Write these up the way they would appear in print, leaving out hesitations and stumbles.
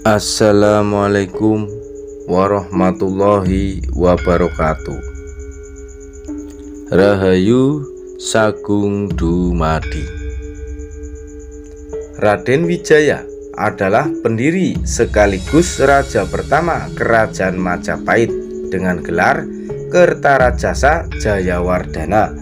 Assalamualaikum warahmatullahi wabarakatuh. Rahayu Sagung Dumadi. Raden Wijaya adalah pendiri sekaligus raja pertama Kerajaan Majapahit dengan gelar Kertarajasa Jayawardhana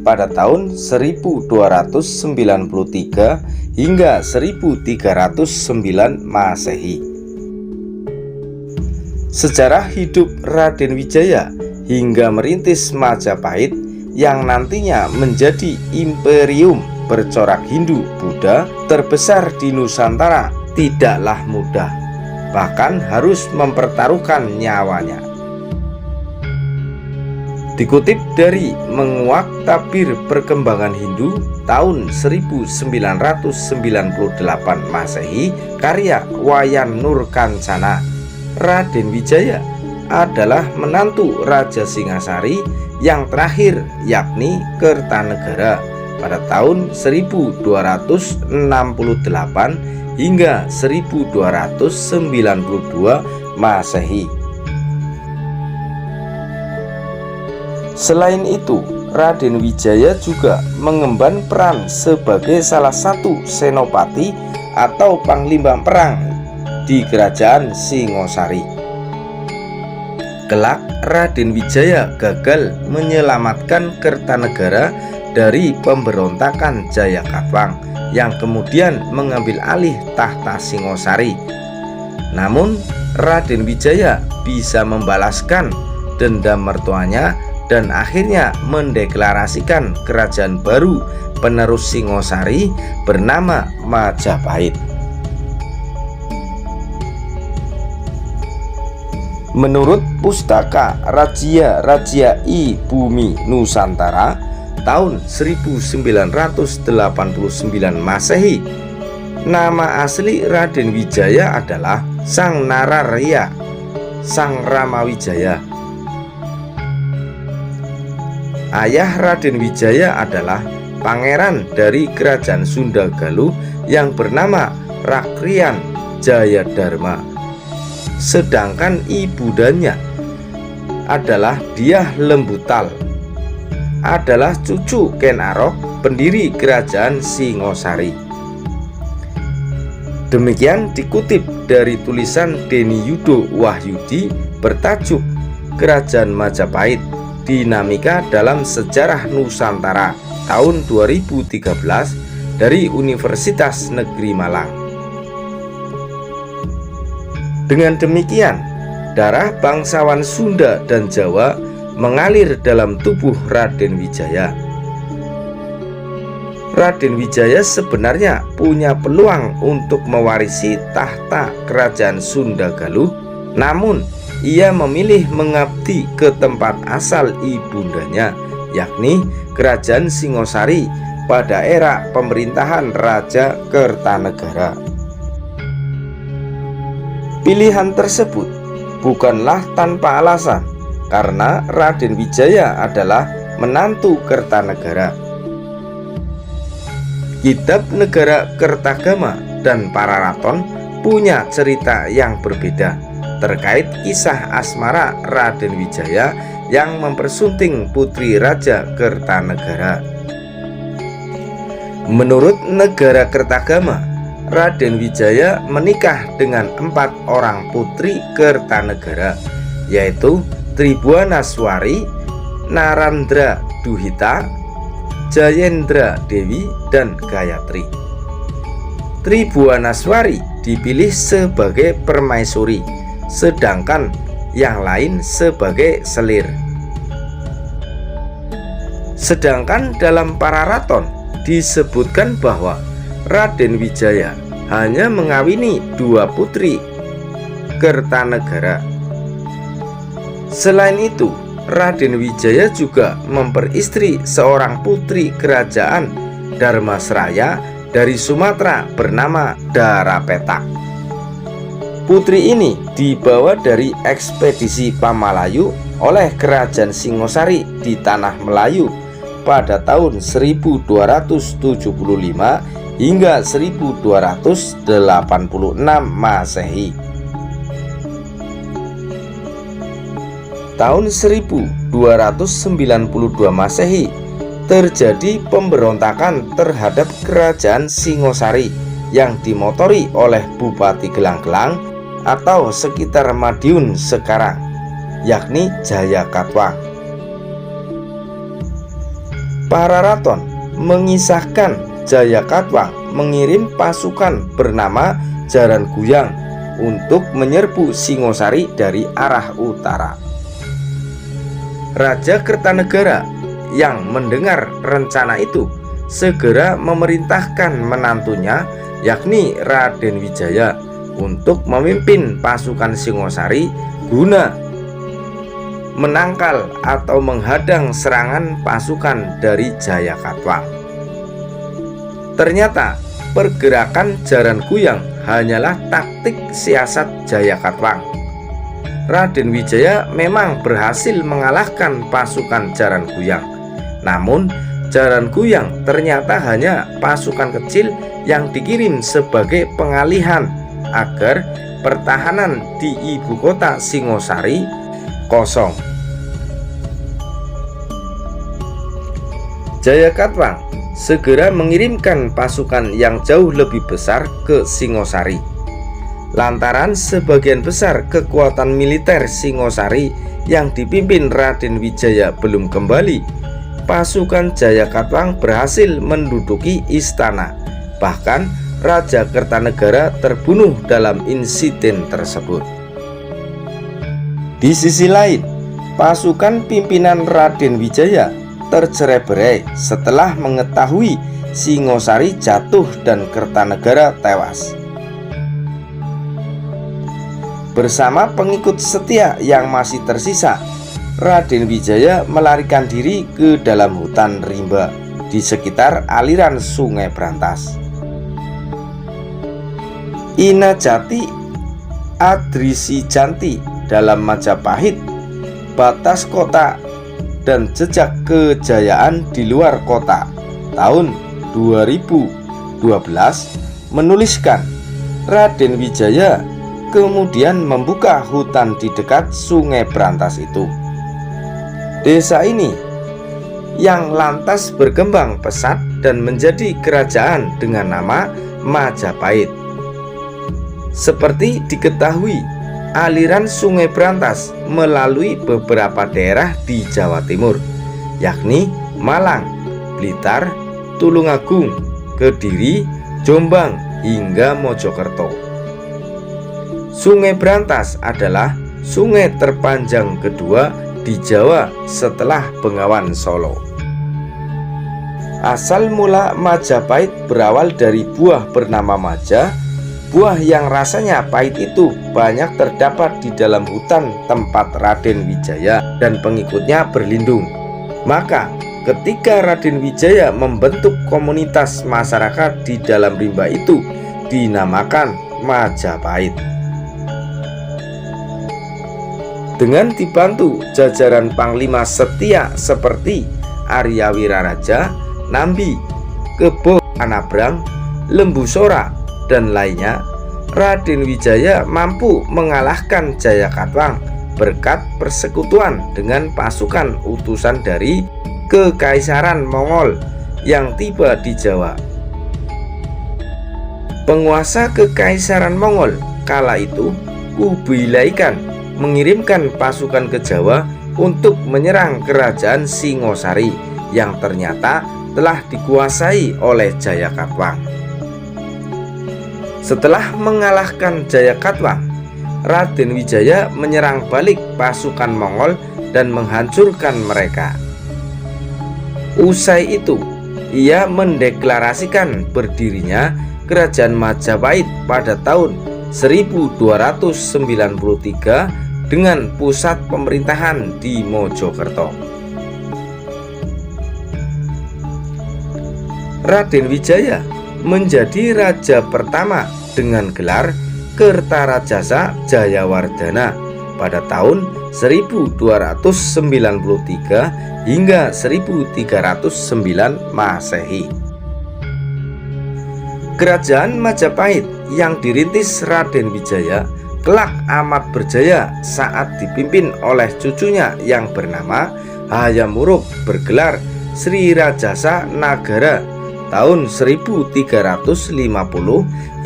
pada tahun 1293 hingga 1309 Masehi. Sejarah hidup Raden Wijaya hingga merintis Majapahit yang nantinya menjadi imperium bercorak Hindu Buddha terbesar di Nusantara tidaklah mudah, bahkan harus mempertaruhkan nyawanya. Dikutip dari Menguak Tabir Perkembangan Hindu tahun 1998 Masehi karya Wayan Nur Kancana, Raden Wijaya adalah menantu Raja Singasari yang terakhir, yakni Kertanegara pada tahun 1268 hingga 1292 Masehi. Selain itu, Raden Wijaya juga mengemban peran sebagai salah satu senopati atau panglima perang di Kerajaan Singosari. Kelak Raden Wijaya gagal menyelamatkan Kertanegara dari pemberontakan Jayakatwang yang kemudian mengambil alih tahta Singosari. Namun Raden Wijaya bisa membalaskan dendam mertuanya dan akhirnya mendeklarasikan kerajaan baru penerus Singosari bernama Majapahit. Menurut Pustaka Rajia I Bumi Nusantara tahun 1989 Masehi, nama asli Raden Wijaya adalah Sang Nararya Sang Ramawijaya. Ayah Raden Wijaya adalah pangeran dari Kerajaan Sunda Galuh yang bernama Rakrian Jayadharma. Sedangkan ibundanya adalah Dyah Lembutal, adalah cucu Ken Arok, pendiri Kerajaan Singosari. Demikian dikutip dari tulisan Deni Yudo Wahyudi bertajuk Kerajaan Majapahit, Dinamika dalam Sejarah Nusantara tahun 2013 dari Universitas Negeri Malang. Dengan demikian, darah bangsawan Sunda dan Jawa mengalir dalam tubuh Raden Wijaya. Raden Wijaya sebenarnya punya peluang untuk mewarisi tahta Kerajaan Sunda Galuh, namun ia memilih mengabdi ke tempat asal ibundanya, yakni Kerajaan Singosari pada era pemerintahan Raja Kertanegara. Pilihan tersebut bukanlah tanpa alasan, karena Raden Wijaya adalah menantu Kertanegara. Kitab Negara Kertagama dan Pararaton punya cerita yang berbeda terkait kisah asmara Raden Wijaya yang mempersunting putri Raja Kertanegara. Menurut Negara Kertagama, Raden Wijaya menikah dengan 4 orang putri Kertanegara, yaitu Tribuanaswari, Narandra Duhita, Jayendra Dewi, dan Gayatri. Tribuanaswari dipilih sebagai permaisuri, sedangkan yang lain sebagai selir. Sedangkan dalam Pararaton disebutkan bahwa Raden Wijaya hanya mengawini 2 putri Kertanegara. Selain itu, Raden Wijaya juga memperistri seorang putri kerajaan Dharmasraya dari Sumatera bernama Darapetak. Putri ini dibawa dari ekspedisi Pamalayu oleh Kerajaan Singosari di Tanah Melayu pada tahun 1275 hingga 1286 Masehi. Tahun 1292 Masehi terjadi pemberontakan terhadap kerajaan Singosari yang dimotori oleh Bupati Gelang-Gelang atau sekitar Madiun sekarang, yakni Jayakatwang. Para raton mengisahkan Jayakatwang mengirim pasukan bernama Jaran Guyang untuk menyerbu Singosari dari arah utara. Raja Kertanegara yang mendengar rencana itu segera memerintahkan menantunya, yakni Raden Wijaya, untuk memimpin pasukan Singosari guna menangkal atau menghadang serangan pasukan dari Jayakatwang. Ternyata pergerakan Jaran Guyang hanyalah taktik siasat Jayakatwang. Raden Wijaya memang berhasil mengalahkan pasukan Jaran Guyang, namun Jaran Guyang ternyata hanya pasukan kecil yang dikirim sebagai pengalihan agar pertahanan di ibu kota Singosari kosong. Jayakatwang segera mengirimkan pasukan yang jauh lebih besar ke Singosari. Lantaran sebagian besar kekuatan militer Singosari yang dipimpin Raden Wijaya belum kembali, pasukan Jayakatwang berhasil menduduki istana. Bahkan Raja Kertanegara terbunuh dalam insiden tersebut. Di sisi lain, pasukan pimpinan Raden Wijaya tercerai-berai setelah mengetahui Singosari jatuh dan Kertanegara tewas. Bersama pengikut setia yang masih tersisa, Raden Wijaya melarikan diri ke dalam hutan rimba di sekitar aliran Sungai Brantas. Inajati Adrisijanti dalam Majapahit, batas kota dan jejak kejayaan di luar kota tahun 2012 menuliskan Raden Wijaya kemudian membuka hutan di dekat Sungai Brantas itu. Desa ini yang lantas berkembang pesat dan menjadi kerajaan dengan nama Majapahit. Seperti diketahui, aliran Sungai Brantas melalui beberapa daerah di Jawa Timur, yakni Malang, Blitar, Tulungagung, Kediri, Jombang, hingga Mojokerto. Sungai Brantas adalah sungai terpanjang kedua di Jawa setelah Bengawan Solo. Asal mula Majapahit berawal dari buah bernama maja. Buah yang rasanya pahit itu banyak terdapat di dalam hutan tempat Raden Wijaya dan pengikutnya berlindung. Maka ketika Raden Wijaya membentuk komunitas masyarakat di dalam rimba itu, dinamakan Majapahit. Dengan dibantu jajaran panglima setia seperti Arya Wiraraja, Nambi, Kebo Anabrang, Lembu Sora, dan lainnya, Raden Wijaya mampu mengalahkan Jayakatwang berkat persekutuan dengan pasukan utusan dari Kekaisaran Mongol yang tiba di Jawa. Penguasa Kekaisaran Mongol kala itu, Kubilai Khan, mengirimkan pasukan ke Jawa untuk menyerang kerajaan Singosari yang ternyata telah dikuasai oleh Jayakatwang. Setelah mengalahkan Jayakatwang, Raden Wijaya menyerang balik pasukan Mongol dan menghancurkan mereka. Usai itu, ia mendeklarasikan berdirinya Kerajaan Majapahit pada tahun 1293 dengan pusat pemerintahan di Mojokerto. Raden Wijaya menjadi raja pertama dengan gelar Kertarajasa Jayawardhana pada tahun 1293 hingga 1309 Masehi. Kerajaan Majapahit yang dirintis Raden Wijaya kelak amat berjaya saat dipimpin oleh cucunya yang bernama Hayam Wuruk bergelar Sri Rajasa Nagara tahun 1350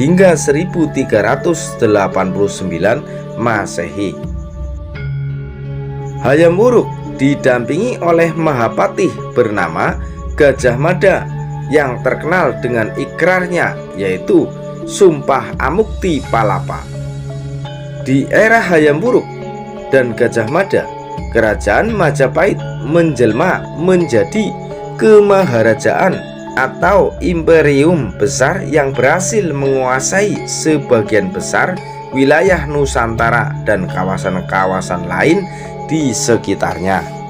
hingga 1389 Masehi. Hayam Wuruk didampingi oleh Mahapatih bernama Gajah Mada yang terkenal dengan ikrarnya yaitu Sumpah Amukti Palapa. Di era Hayam Wuruk dan Gajah Mada, Kerajaan Majapahit menjelma menjadi kemaharajaan atau imperium besar yang berhasil menguasai sebagian besar wilayah Nusantara dan kawasan-kawasan lain di sekitarnya.